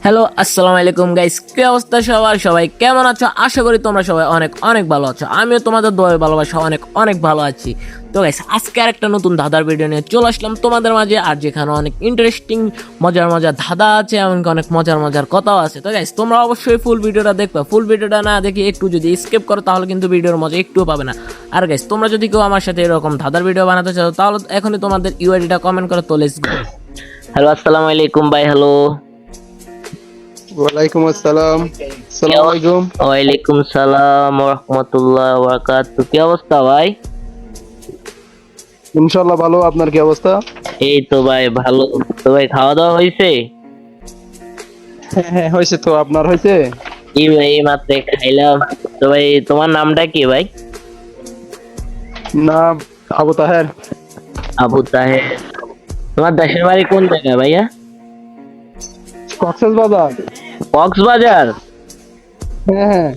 Hello আসসালামু আলাইকুম guys, কি অবস্থা সবার? সবাই কেমন আছো? আশা করি তোমরা সবাই অনেক অনেক ভালো আছো। আমিও তোমাদের দোয়ায় ভালোবাসা অনেক অনেক ভালো আছি। তো গাইস, আজকে আর একটা নতুন ধাঁধার ভিডিও নিয়ে চলে আসলাম তোমাদের মাঝে, আর যেখানে অনেক ইন্টারেস্টিং মজার মজার ধাঁধা আছে, এমনকি অনেক মজার মজার কথাও আছে। তো গাইস, তোমরা অবশ্যই ফুল ভিডিওটা দেখবে। ফুল ভিডিওটা না দেখে একটু যদি স্কিপ করো তাহলে কিন্তু ভিডিওর মজা একটুও পাবে না। আর গাইস, তোমরা যদি কেউ আমার সাথে এরকম ধাঁধার ভিডিও বানাতে চাও তাহলে এখনই তোমাদের ইউআইডিটা কমেন্ট করো। তো লেটস গো। হ্যালো আসসালামু আলাইকুম ভাই। হ্যালো। ওয়ালাইকুম আসসালাম। আসসালামু আলাইকুম। ওয়ালাইকুম সালাম ওয়া রাহমাতুল্লাহি ওয়া বারাকাতুহু। কি অবস্থা ভাই? ইনশাআল্লাহ ভালো, আপনার কি অবস্থা? এই তো ভাই ভালো। তো ভাই, খাওয়া দাওয়া হয়েছে? হ্যাঁ হ্যাঁ হয়েছে তো, আপনার হয়েছে? কি ভাই, এই মাত্র খাইলাম। তো ভাই, তোমার নামটা কি ভাই? না, আবু তাহের। আবু তাহের। তোমার দেশের বাড়ি কোন জায়গায় ভাইয়া? কক্সেস বাজার। কক্সবাজার। হ্যাঁ হ্যাঁ।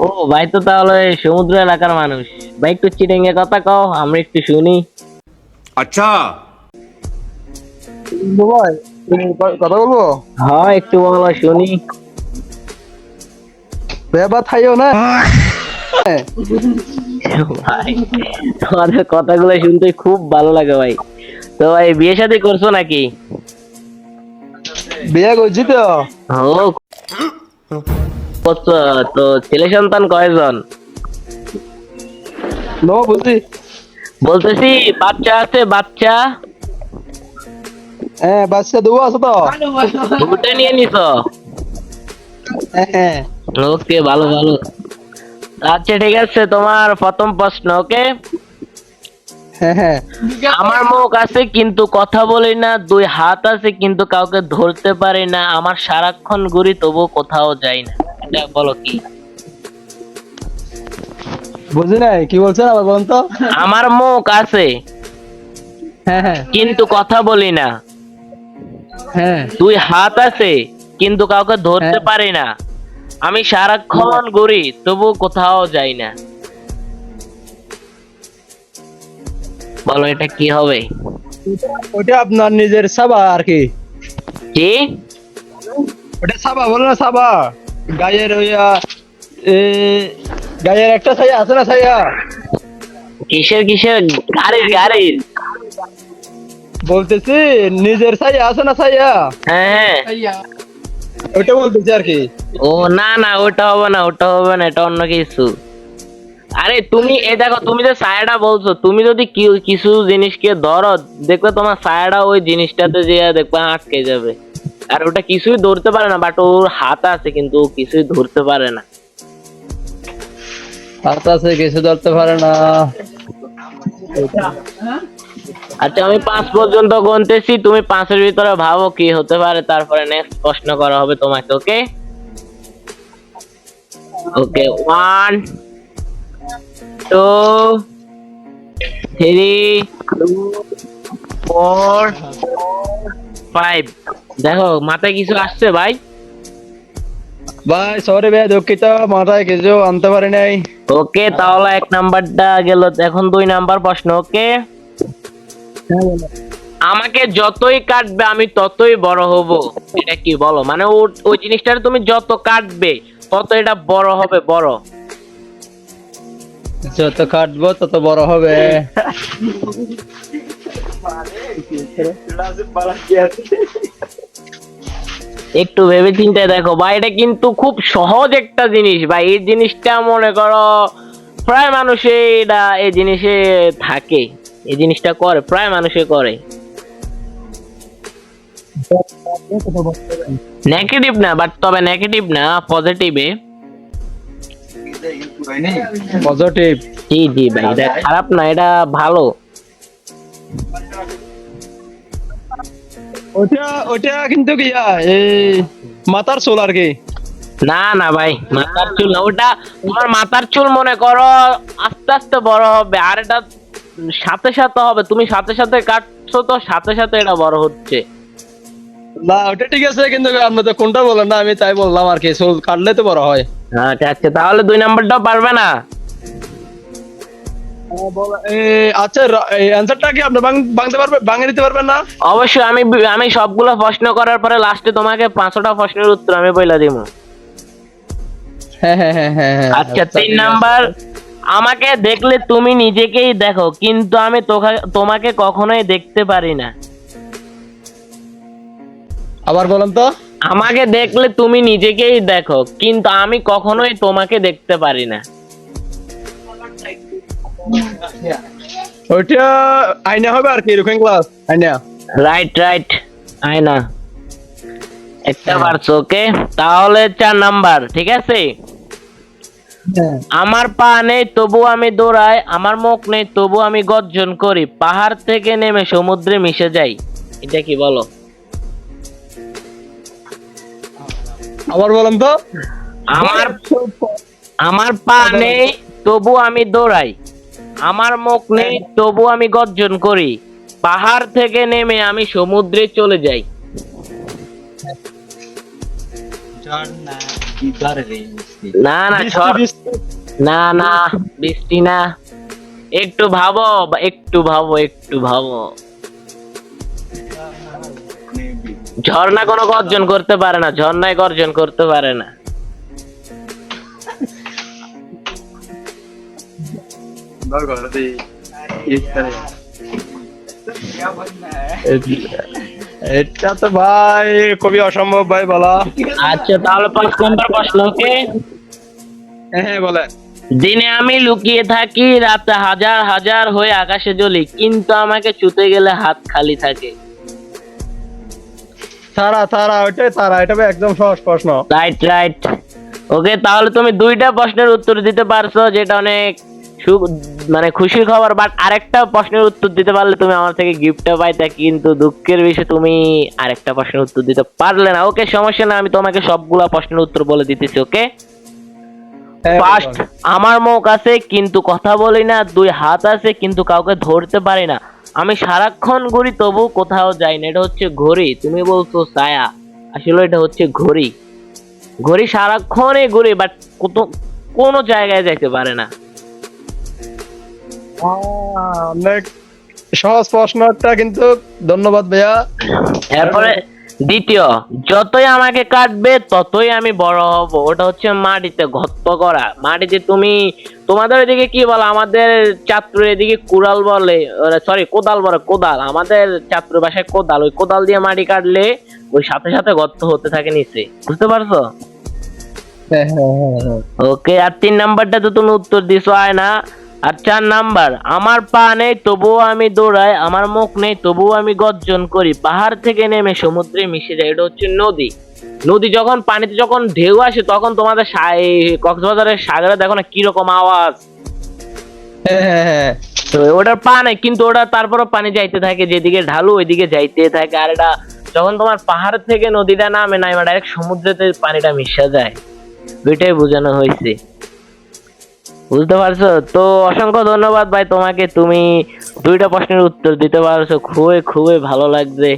ও ভাই, তো তাহলে সমুদ্র এলাকার মানুষ। ভাই, একটু চিটিং এর কথা কও, আমরা একটু শুনি। अच्छा। ভাই কথা বলবো? হ্যাঁ, একটু বলো, শুনি। বেবা থাইও না। ভাই, তোমাদের কথাগুলো শুনতে খুব ভালো লাগে ভাই। তো ভাই, বিয়ে শাদী করছো নাকি? বিয়ে করছি তো। ও, করছো। তো ছেলে সন্তান কয়জন? নো বুঝি। বলতেছি বাচ্চা আছে, বাচ্চা। হ্যাঁ বাচ্চা দেবো আছে তো। দুটো নিয়ে নিছো? হ্যাঁ হ্যাঁ ওকে, ভালো ভালো। আচ্ছা ঠিক আছে, তোমার প্রথম প্রশ্ন। ওকে। হ্যাঁ হ্যাঁ। আমার মুখ আছে কিন্তু কথা বলি না, দুই হাত আছে কিন্তু কাউকে ধরতে পারি না, আমার সারাক্ষণ ঘুরি তবু কোথাও যাই না। এটা বলো কি? বুঝি নাই কি বলছেন, আবার বলুন তো। আমার মুখ আছে হ্যাঁ হ্যাঁ কিন্তু কথা বলি না, হ্যাঁ দুই হাত আছে কিন্তু কাউকে ধরতে হ্যাঁ। পারি না, আমি সারাক্ষণ ঘুরি তবু কোথাও যাই না। বলো এটা কি হবে? ওটা আপনার নিজের সাবা আর কি। কি? ওটা সাবা বলো না, সাবা। গায়ের ওইয়া এ, গায়ের একটা ছাইয়া আছে না, ছাইয়া। কিসের কিসের? গাড়ির গাড়ির। বলতেছি নিজের ছাইয়া আছে না, ছাইয়া। হ্যাঁ হ্যাঁ। ওটা বলতেছি আর কি। ও না না, ওটা হবে না, ওটা হবে না, এটা অন্য কিছু। আরে তুমি এ দেখো, তুমি যে ছায়াটা বলছো, তুমি যদি কিছু জিনিসকে ধরো, দেখবে তোমার ছায়াটা ওই জিনিসটাতে যে দেখবে আটকে যাবে। আর ওটা কিছুই ধরতে পারে না, বাট ওর হাত আছে কিন্তু ও কিছুই ধরতে পারে না। হাত আছে কিছু ধরতে পারে না। আচ্ছা, আমি 5 পর্যন্ত গুনতেছি, তুমি 5-এর ভিতরে ভাবো কি হতে পারে, তারপরে নেক্সট প্রশ্ন করা হবে তোমাকে। ওকে ওকে। 1 2 3 4 5। দেখো, মাথায় কিছু আসছে ভাই? ভাই সরি ভাই, দুঃখিত, মাথায় কিছু আনতে পারি নাই। ওকে, তাহলে 1 নাম্বারটা গেল। এখন 2 নাম্বার প্রশ্ন। ওকে। আমাকে যতই কাটবে আমি ততই বড় হব, এটা কি? বলো। মানে ওই জিনিসটা তুমি যত কাটবে তত এটা বড় হবে, বড়। যত কাটবো তত বড় হবে। একটু ভেবে চিন্তে দেখো ভাই, এটা কিন্তু খুব সহজ একটা জিনিস ভাই। এই জিনিসটা মনে করো প্রায় মানুষে এটা এই জিনিসে থাকে, এই জিনিসটা করে, প্রায় মানুষে করে। নেগেটিভ না, বাট তবে নেগেটিভ না, পজিটিভে। পজিটিভ। জি জি ভাই, এটা খারাপ না, এটা ভালো। ওটা ওটা কিন্তু কি এই মাথার চুল আর কি। না না ভাই, মাথার চুল না ওটা। তোমার মাথার চুল মনে করো আস্তে আস্তে বড় হবে, আর এটা সাথে সাথে হবে। তুমি সাথে সাথে কাটছো তো সাথে সাথে এটা বড় হচ্ছে। না ওটা ঠিক আছে, কিন্তু আপনি তো কোনটা বলেন না, আমি তাই বললাম আর কি, চুল কাটলে তো বড় হয়। আচ্ছা আচ্ছা, তাহলে 2 নাম্বারটাও পারবে না? আচ্ছা, অ্যান্সারটা কি আপনি ভাঙতে পারবেন, ভাঙে দিতে পারবেন না? অবশ্যই আমি সবগুলো প্রশ্ন করার পরে লাস্টে তোমাকে 5টা প্রশ্নের উত্তর আমি বইলা দিব। হ্যাঁ হ্যাঁ হ্যাঁ হ্যাঁ হ্যাঁ। আচ্ছা, 3 ঠিক আছে। নাম্বার, আমাকে দেখলে তুমি নিজেকেই দেখো কিন্তু আমি তোমাকে কখনোই দেখতে পারি না। আবার বলেন তো। আমাকে দেখলে তুমি নিজেকেই দেখো কিন্তু আমি কখনোই তোমাকে দেখতে পারি না। ওইটা আয়না হবে আর কি, এরকম ক্লাস আয়না। রাইট রাইট, আয়না। একটা পারছো, ওকে। তাহলে 4 নাম্বার, ঠিক আছে। আমার পা নেই তবু আমি দৌড়াই, আমার মুখ নেই তবু আমি গর্জন করি, পাহাড় থেকে নেমে সমুদ্রে মিশে যাই। এটা কি বলো? আবার বলেন তো। আমার আমার পা নেই তবু আমি দৌড়াই, আমার মুখ নেই তবু আমি গর্জন করি, পাহাড় থেকে নেমে আমি সমুদ্রে চলে যাই। না না না না, বৃষ্টি না। একটু ভাবো, একটু ভাবো, একটু ভাবো। ঝর্ণা কোনো গর্জন করতে পারে না, ঝর্ণায় গর্জন করতে পারে না। এটা তো ভাই খুবই অসম্ভব ভাই, বলা। আচ্ছা, তাহলে 5 নম্বর প্রশ্ন, ওকে। হ্যাঁ হ্যাঁ বলেন। দিনে আমি লুকিয়ে থাকি, রাতে হাজার হাজার হয়ে আকাশে জ্বলি, কিন্তু আমাকে ছুতে গেলে হাত খালি থাকে। তারা তারা, ওইটাই তারা, এটা ভাই একদম সহজ প্রশ্ন। রাইট রাইট, ওকে। তাহলে তুমি 2টা প্রশ্নের উত্তর দিতে পারছো, যেটা অনেক মানে খুশির খবর। বাট আরেকটা প্রশ্নের উত্তর দিতে পারলে তুমি আমার থেকে গিফটটা পাইতা, কিন্তু দুঃখের বিষয় তুমি আরেকটা প্রশ্নের উত্তর দিতে পারলে না। ওকে, সমস্যা না, আমি তোমাকে সবগুলা প্রশ্নের উত্তর বলে দিতেছি, ওকে। হ্যাঁ, ফার্স্ট, আমার মুখ আছে কিন্তু কথা বলি না, 2 হাত আছে কিন্তু কাউকে ধরতে পারি না, আমি সারাক্ষণ ঘুরি তবু কোথাও যাই না। এটা হচ্ছে ঘড়ি। তুমি বলছো ছায়া, আসলে এটা হচ্ছে ঘড়ি। ঘড়ি সারাক্ষণই ঘুরি, বাট কোনো জায়গায় যাইতে পারে না। অনেক সহজ প্রশ্নটা, কিন্তু ধন্যবাদ ভাইয়া। এরপরে দ্বিতীয়, যতই আমাকে কাটবে ততই আমি বড় হব। ওটা হচ্ছে মাটিতে গর্ত করা। মাটিতে তোমাদের এদিকে কি বলে? আমাদের চাত্র এদিকে কুড়াল বলে, সরি কোদাল বলে, কোদাল। আমাদের চাত্র ভাষায় কোদাল। ওই কোদাল দিয়ে মাটি কাটলে ওই সাথে সাথে গর্ত হতে থাকে নিচে, বুঝতে পারছো? হ্যাঁ হ্যাঁ হ্যাঁ হ্যাঁ। ওকে, আর 3 নাম্বারটা তো তুমি উত্তর দিছো, আয়না। আর 4 নাম্বার, আমার পা নেই তবুও আমি দৌড়াই, আমার মুখ নেই তবুও আমি গর্জন করি, পাহাড় থেকে নেমে সমুদ্রে মিশে যায়। এটা হচ্ছে নদী। নদী যখন পানিতে যখন ঢেউ আসে তখন তোমাদের কক্সবাজারের সাগরে দেখো না কিরকম আওয়াজ। হ্যাঁ হ্যাঁ হ্যাঁ। তো ওটার পা নেই কিন্তু ওটা তারপরও পানি যাইতে থাকে, যেদিকে ঢালু ওইদিকে যাইতে থাকে। আর এটা যখন তোমার পাহাড় থেকে নদীটা নামে না, ডাইরেক্ট সমুদ্রেতে পানিটা মিশে যায়। ওইটাই বোঝানো হয়েছে, বুঝতে পারছো? তো অসংখ্য ধন্যবাদ ভাই তোমাকে, তুমি 2টা প্রশ্নের উত্তর দিতে পারছো, খুবই খুবই ভালো লাগছে।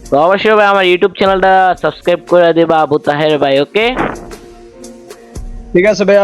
তো অবশ্যই ভাই আমার ইউটিউব চ্যানেলটা সাবস্ক্রাইব করে দিবা, আবু তাহের ভাই, ওকে। ঠিক আছে ভাইয়া।